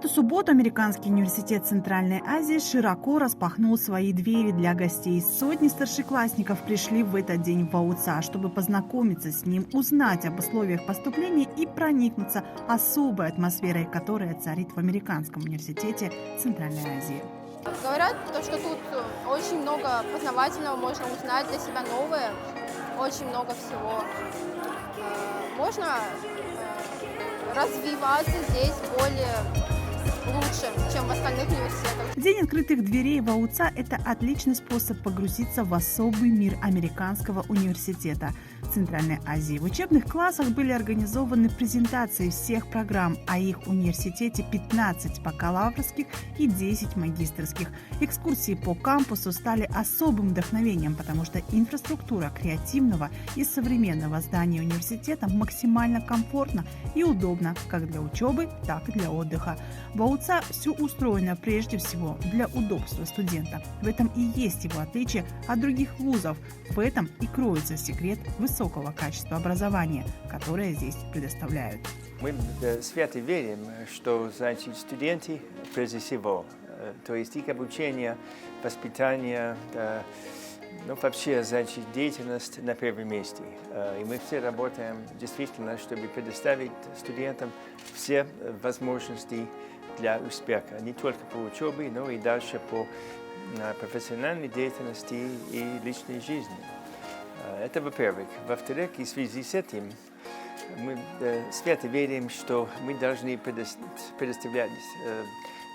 эту субботу Американский университет Центральной Азии широко распахнул свои двери для гостей. Сотни старшеклассников пришли в этот день в ВАУЦА, чтобы познакомиться с ним, узнать об условиях поступления и проникнуться особой атмосферой, которая царит в Американском университете Центральной Азии. Говорят, что тут очень много познавательного, можно узнать для себя новое, очень много всего. Можно развиваться здесь более лучше, чем в остальных университетах. День открытых дверей ВАУЦА – это отличный способ погрузиться в особый мир Американского университета Центральной Азии. В учебных классах были организованы презентации всех программ, а их университете 15 бакалаврских и 10 магистерских. Экскурсии по кампусу стали особым вдохновением, потому что инфраструктура креативного и современного здания университета максимально комфортна и удобна как для учебы, так и для отдыха. В ВАУЦА все устроено прежде всего для удобства студента. В этом и есть его отличие от других вузов. В этом и кроется секрет высокого качества образования, которое здесь предоставляют. Мы свято верим, что студенты прежде всего, то есть их обучение, воспитание, вообще деятельность на первом месте. И мы все работаем действительно, чтобы предоставить студентам все возможности для успеха, не только по учебе, но и дальше по профессиональной деятельности и личной жизни. Это во-первых. Во-вторых, и в связи с этим мы свято верим, что мы должны предоставлять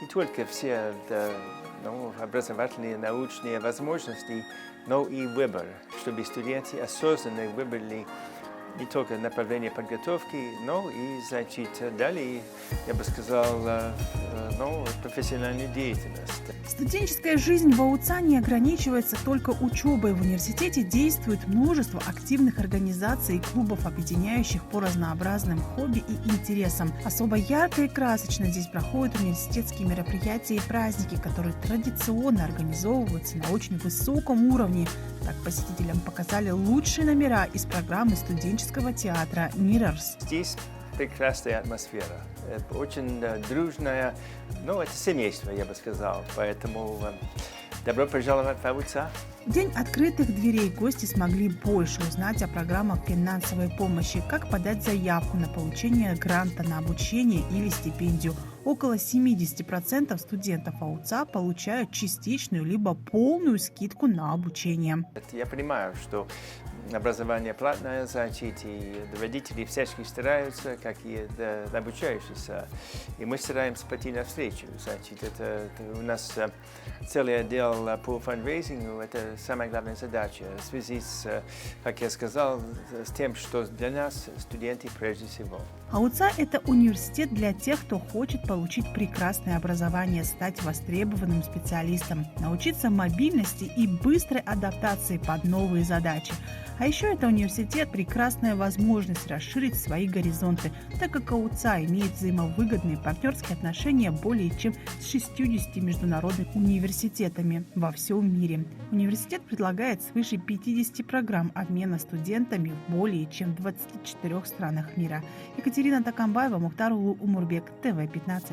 не только все образовательные, научные возможности, но и выбор, чтобы студенты осознанно выбрали не только направление подготовки, но и, далее, я бы сказал, профессиональную деятельность. Студенческая жизнь в ВАУЦА не ограничивается только учебой. В университете действует множество активных организаций и клубов, объединяющих по разнообразным хобби и интересам. Особо ярко и красочно здесь проходят университетские мероприятия и праздники, которые традиционно организовываются на очень высоком уровне. Так посетителям показали лучшие номера из программы студенческого театра «Mirrors». Здесь прекрасная атмосфера, очень дружная, это семейство, я бы сказал, поэтому добро пожаловать в ВАУЦА. В день открытых дверей гости смогли больше узнать о программах финансовой помощи, как подать заявку на получение гранта на обучение или стипендию. Около 70% студентов ВАУЦА получают частичную либо полную скидку на обучение. Я понимаю, что образование платное, и родители всячески стараются, как и обучающиеся. И мы стараемся пойти навстречу. Это у нас целый отдел по фандрейзингу, это самая главная задача в связи с, как я сказал, с тем, что для нас студенты прежде всего. ВАУЦА – это университет для тех, кто хочет получить прекрасное образование, стать востребованным специалистом, научиться мобильности и быстрой адаптации под новые задачи. А еще это университет – прекрасная возможность расширить свои горизонты, так как ВАУЦА имеет взаимовыгодные партнерские отношения более чем с 60 международными университетами во всем мире. Университет предлагает свыше 50 программ обмена студентами в более чем 24 странах мира. Екатерина Такамбаева, Мухтар Умурбек, ТВ-15.